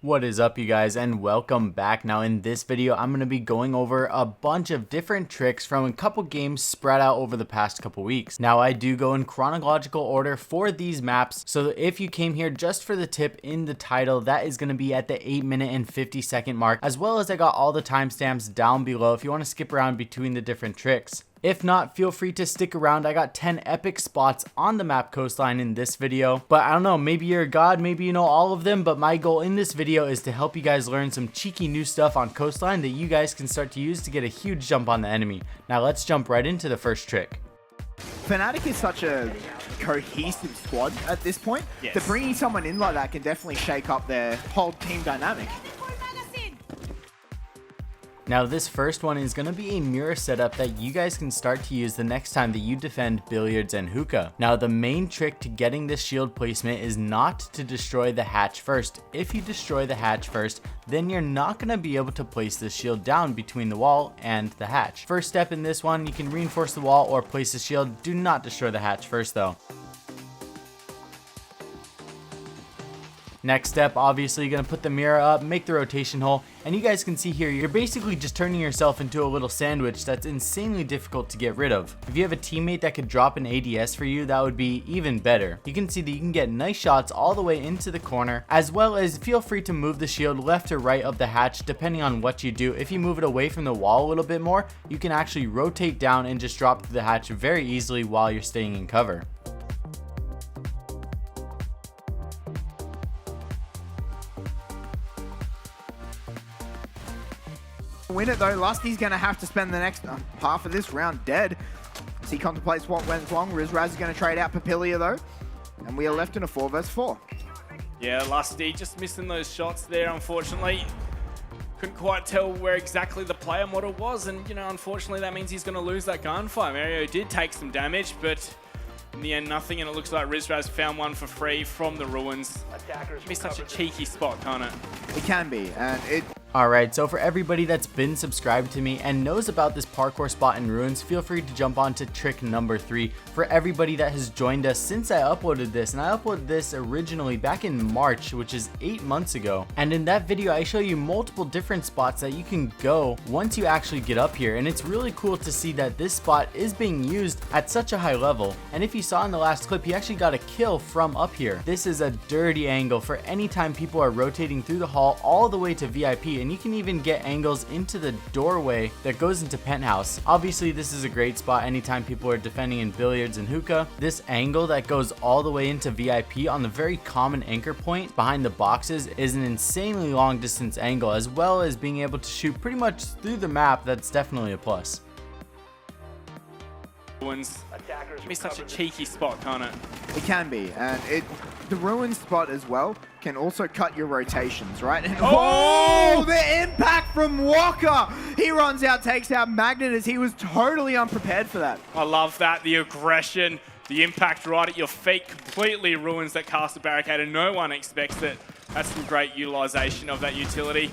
What is up, you guys, and welcome back. Now in this video I'm going to be going over a bunch of different tricks from a couple games spread out over the past couple weeks. Now I do go in chronological order for these maps, so if you came here just for the tip in the title, that is going to be at the 8-minute and 50-second mark, as well as I got all the timestamps down below if you want to skip around between the different tricks. If not, feel free to stick around. I got 10 epic spots on the map Coastline in this video. But I don't know, maybe you're a god, maybe you know all of them, but my goal in this video is to help you guys learn some cheeky new stuff on Coastline that you guys can start to use to get a huge jump on the enemy. Now let's jump right into the first trick. Fnatic is such a cohesive squad at this point that bringing someone in like that can definitely shake up their whole team dynamic. Now this first one is going to be a Mira setup that you guys can start to use the next time that you defend billiards and hookah. Now the main trick to getting this shield placement is not to destroy the hatch first. If you destroy the hatch first, then you're not going to be able to place this shield down between the wall and the hatch. First step in this one, you can reinforce the wall or place the shield. Do not destroy the hatch first though. Next step, obviously you're going to put the Mira up, make the rotation hole, and you guys can see here, you're basically just turning yourself into a little sandwich that's insanely difficult to get rid of. If you have a teammate that could drop an ADS for you, that would be even better. You can see that you can get nice shots all the way into the corner, as well as feel free to move the shield left or right of the hatch depending on what you do. If you move it away from the wall a little bit more, you can actually rotate down and just drop through the hatch very easily while you're staying in cover. Win it though, Lusty's going to have to spend the next half of this round dead as he contemplates what went wrong. Rizraz is going to trade out Papilia though, and we are left in a 4 vs 4. Yeah, Lusty just missing those shots there, unfortunately. Couldn't quite tell where exactly the player model was, and you know, unfortunately that means he's going to lose that gunfight. Mario did take some damage, but in the end nothing, and it looks like Rizraz found one for free from the ruins. Missed such a cheeky spot, can't it? It can be, and it... Alright, so for everybody that's been subscribed to me and knows about this parkour spot in ruins, feel free to jump on to trick number 3. For everybody that has joined us since I uploaded this, and I uploaded this originally back in March, which is 8 months ago. And in that video, I show you multiple different spots that you can go once you actually get up here. And it's really cool to see that this spot is being used at such a high level. And if you saw in the last clip, he actually got a kill from up here. This is a dirty angle for any time people are rotating through the hall all the way to VIP. And you can even get angles into the doorway that goes into penthouse. Obviously this is a great spot anytime people are defending in billiards and hookah. This angle that goes all the way into VIP on the very common anchor point behind the boxes is an insanely long distance angle, as well as being able to shoot pretty much through the map. That's definitely a plus. Missed such a cheeky spot, can't it? It can be, and the ruin spot as well can also cut your rotations, right? And the impact from Walker! He runs out, takes out Magnet as he was totally unprepared for that. I love that, the aggression, the impact right at your feet completely ruins that caster barricade and no one expects it. That's some great utilization of that utility.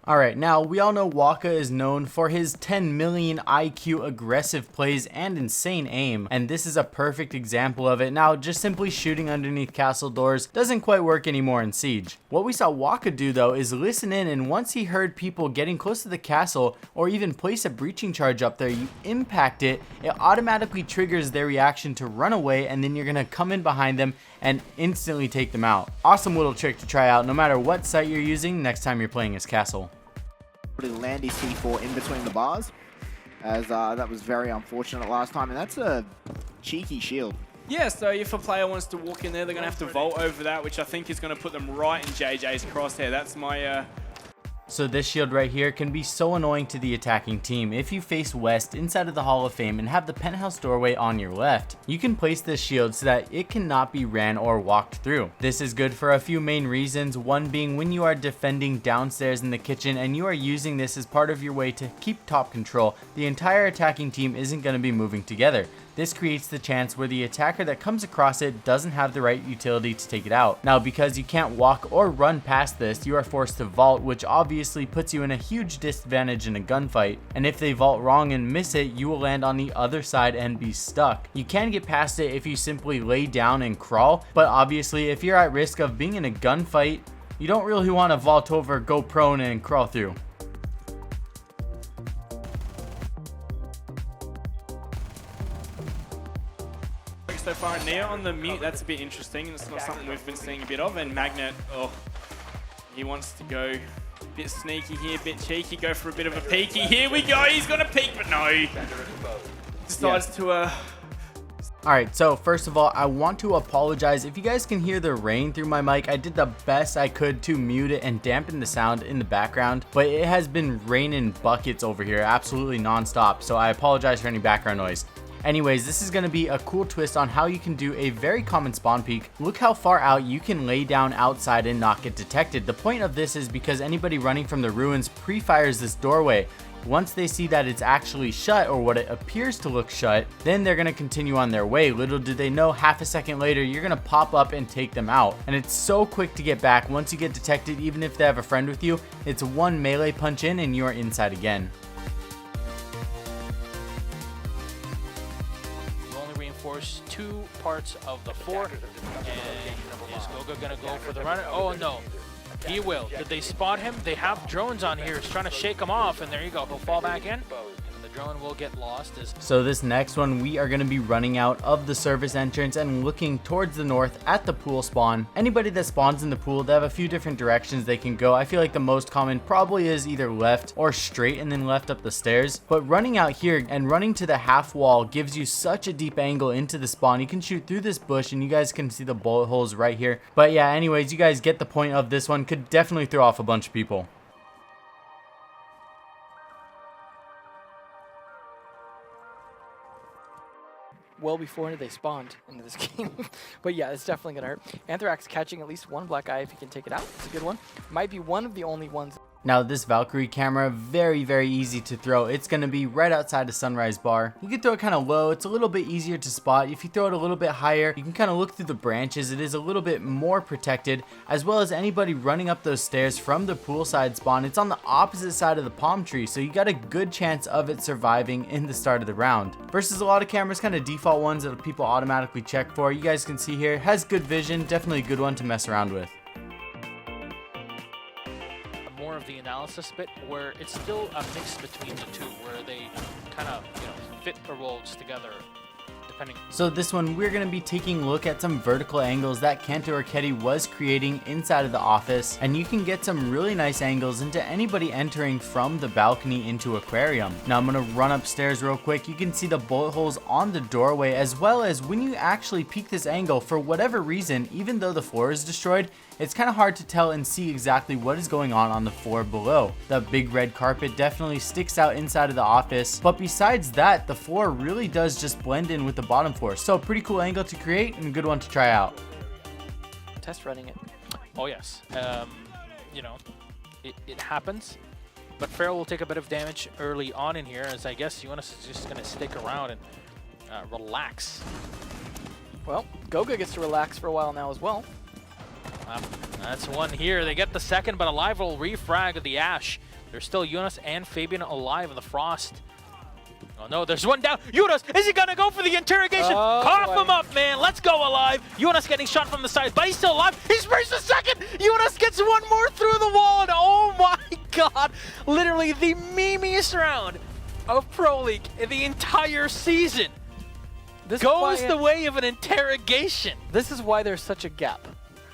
Alright, now we all know Waka is known for his 10 million IQ aggressive plays and insane aim, and this is a perfect example of it. Now, just simply shooting underneath castle doors doesn't quite work anymore in Siege. What we saw Waka do though is listen in, and once he heard people getting close to the castle or even place a breaching charge up there, you impact it, it automatically triggers their reaction to run away, and then you're gonna come in behind them and instantly take them out. Awesome little trick to try out no matter what site you're using next time you're playing as castle. Landy C4 in between the bars, as that was very unfortunate last time, and that's a cheeky shield. Yeah, so if a player wants to walk in there, they're going to have to vault over that, which I think is going to put them right in JJ's crosshair. That's my... So this shield right here can be so annoying to the attacking team. If you face west inside of the Hall of Fame and have the penthouse doorway on your left, you can place this shield so that it cannot be ran or walked through. This is good for a few main reasons, one being when you are defending downstairs in the kitchen and you are using this as part of your way to keep top control, the entire attacking team isn't going to be moving together. This creates the chance where the attacker that comes across it doesn't have the right utility to take it out. Now, because you can't walk or run past this, you are forced to vault, which obviously puts you in a huge disadvantage in a gunfight. And if they vault wrong and miss it, you will land on the other side and be stuck. You can get past it if you simply lay down and crawl, but obviously if you're at risk of being in a gunfight, you don't really want to vault over, go prone, and crawl through. So far, Neo on the mute, that's a bit interesting. It's not something we've been seeing a bit of. And Magnet, oh, he wants to go a bit sneaky here, a bit cheeky, go for a bit of a peeky. Here we go, he's gonna peek, but no. Decides to, Alright, so first of all, I want to apologize. If you guys can hear the rain through my mic, I did the best I could to mute it and dampen the sound in the background, but it has been raining buckets over here, absolutely non-stop, so I apologize for any background noise. Anyways, this is going to be a cool twist on how you can do a very common spawn peek. Look how far out you can lay down outside and not get detected. The point of this is because anybody running from the ruins pre-fires this doorway. Once they see that it's actually shut, or what it appears to look shut, then they're going to continue on their way. Little do they know, half a second later, you're going to pop up and take them out. And it's so quick to get back. Once you get detected, even if they have a friend with you, it's one melee punch in and you're inside again. Reinforce 2 parts of the fort, and is Goga gonna go for the runner? Oh no, he will. Did they spot him? They have drones on here. He's trying to shake him off, and there you go. He'll fall back in. The drone will get lost. So this next one, we are going to be running out of the service entrance and looking towards the north at the pool spawn. Anybody that spawns in the pool, they have a few different directions they can go. I feel like the most common probably is either left or straight and then left up the stairs. But running out here and running to the half wall gives you such a deep angle into the spawn. You can shoot through this bush and you guys can see the bullet holes right here. But yeah, anyways, you guys get the point of this one. Could definitely throw off a bunch of people. Well before they spawned into this game. But yeah, it's definitely gonna hurt. Anthrax catching at least one black eye if he can take it out. It's a good one. Might be one of the only ones. Now this Valkyrie camera, very easy to throw. It's going to be right outside the sunrise bar. You can throw it kind of low. It's a little bit easier to spot. If you throw it a little bit higher, you can kind of look through the branches. It is a little bit more protected, as well as anybody running up those stairs from the poolside spawn. It's on the opposite side of the palm tree, so you got a good chance of it surviving in the start of the round. Versus a lot of cameras, kind of default ones that people automatically check for. You guys can see here, has good vision, definitely a good one to mess around with. Of the analysis bit where it's still a mix between the two, where they kind of, fit the roles together depending. So this one, we're going to be taking a look at some vertical angles that Kanto Arcedi was creating inside of the office, and you can get some really nice angles into anybody entering from the balcony into aquarium. Now I'm going to run upstairs real quick. You can see the bullet holes on the doorway, as well as when you actually peek this angle, for whatever reason, even though the floor is destroyed, it's kind of hard to tell and see exactly what is going on the floor below. The big red carpet definitely sticks out inside of the office, but besides that, the floor really does just blend in with the bottom floor. So pretty cool angle to create and a good one to try out. Test running it. Oh yes, it happens, but Feral will take a bit of damage early on in here, as I guess Jonas is just going to stick around and relax. Well, Goga gets to relax for a while now as well. That's one here. They get the second, but Alive will refrag the Ash. There's still Jonas and Fabian alive in the Frost. Oh no, there's one down. Jonas, is he gonna go for the interrogation? Cough him up, man. Let's go Alive. Jonas getting shot from the side, but he's still alive. He's raised the second. Jonas gets one more through the wall, and oh my god, literally the memeiest round of Pro League in the entire season. This goes the way of an interrogation. This is why there's such a gap.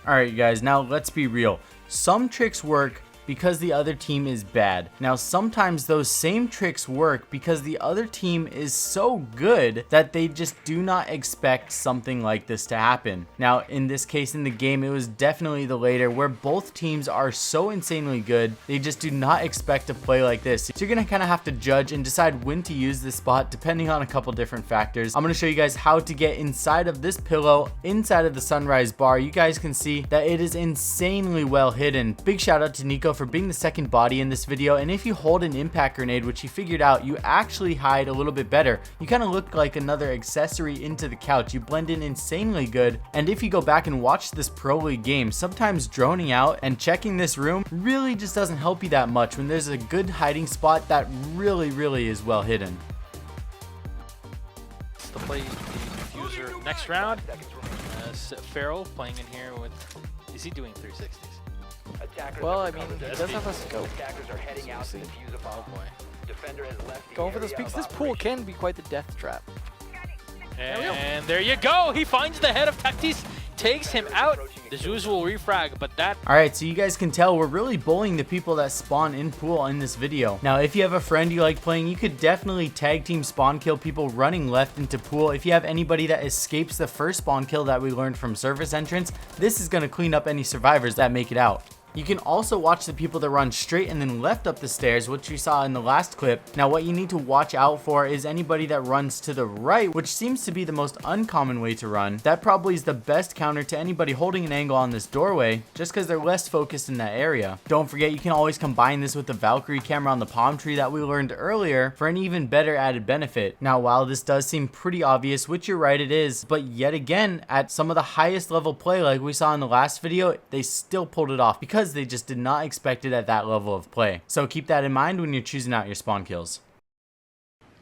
Alright you guys, now let's be real. Some tricks work because the other team is bad. Now sometimes those same tricks work because the other team is so good that they just do not expect something like this to happen. Now in this case in the game, it was definitely the later, where both teams are so insanely good, they just do not expect to play like this. So you're gonna kind of have to judge and decide when to use this spot depending on a couple different factors. I'm gonna show you guys how to get inside of this pillow, inside of the sunrise bar. You guys can see that it is insanely well hidden. Big shout out to Nico for being the second body in this video, and if you hold an impact grenade, which he figured out, you actually hide a little bit better. You kind of look like another accessory into the couch. You blend in insanely good, and if you go back and watch this Pro League game, sometimes droning out and checking this room really just doesn't help you that much when there's a good hiding spot that really is well hidden. It's the play the diffuser next round. Feral playing in here with, is he doing 360s? Well, I mean, he does have a scope. Oh boy. Going for those peaks. This pool can be quite the death trap. And there you go. He finds the head of Tactis, takes him out. The Zeus will refrag, but that... Alright, so you guys can tell we're really bullying the people that spawn in pool in this video. Now, if you have a friend you like playing, you could definitely tag team spawn kill people running left into pool. If you have anybody that escapes the first spawn kill that we learned from surface entrance, this is going to clean up any survivors that make it out. You can also watch the people that run straight and then left up the stairs, which we saw in the last clip. Now, what you need to watch out for is anybody that runs to the right, which seems to be the most uncommon way to run. That probably is the best counter to anybody holding an angle on this doorway, just because they're less focused in that area. Don't forget, you can always combine this with the Valkyrie camera on the palm tree that we learned earlier for an even better added benefit. Now, while this does seem pretty obvious, which you're right it is, but yet again, at some of the highest level play like we saw in the last video, they still pulled it off because they just did not expect it at that level of play. So keep that in mind when you're choosing out your spawn kills.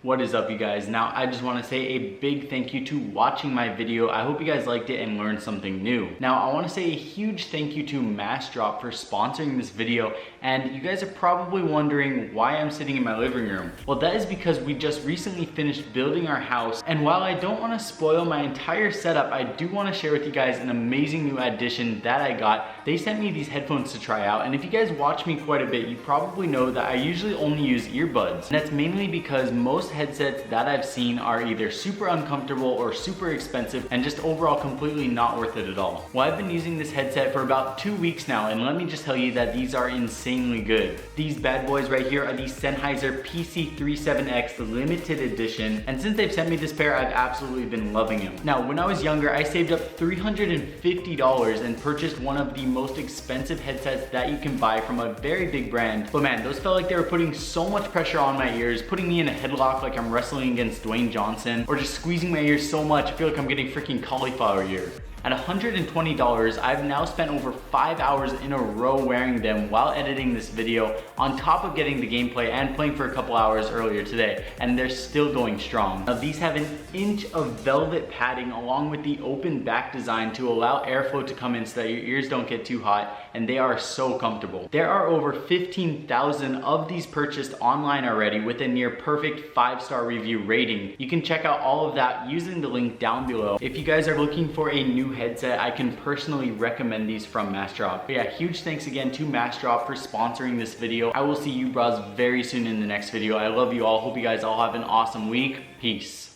What is up, you guys? Now, I just want to say a big thank you to watching my video. I hope you guys liked it and learned something new. Now, I want to say a huge thank you to Massdrop for sponsoring this video. And you guys are probably wondering why I'm sitting in my living room. Well, that is because we just recently finished building our house. And while I don't want to spoil my entire setup, I do want to share with you guys an amazing new addition that I got. They sent me these headphones to try out. And if you guys watch me quite a bit, you probably know that I usually only use earbuds. And that's mainly because most headsets that I've seen are either super uncomfortable or super expensive and just overall completely not worth it at all. Well, I've been using this headset for about 2 weeks now, and let me just tell you that these are insanely good. These bad boys right here are the Sennheiser PC37X limited edition, and since they've sent me this pair, I've absolutely been loving them. Now, when I was younger, I saved up $350 and purchased one of the most expensive headsets that you can buy from a very big brand. But man, those felt like they were putting so much pressure on my ears, putting me in a headlock like I'm wrestling against Dwayne Johnson, or just squeezing my ears so much I feel like I'm getting freaking cauliflower ear. At $120, I've now spent over 5 hours in a row wearing them while editing this video, on top of getting the gameplay and playing for a couple hours earlier today, and they're still going strong. Now, these have an inch of velvet padding along with the open back design to allow airflow to come in so that your ears don't get too hot, and they are so comfortable. There are over 15,000 of these purchased online already with a near perfect 5-star review rating. You can check out all of that using the link down below. If you guys are looking for a new headset, I can personally recommend these from Massdrop. But yeah, huge thanks again to Massdrop for sponsoring this video. I will see you bros very soon in the next video. I love you all. Hope you guys all have an awesome week. Peace.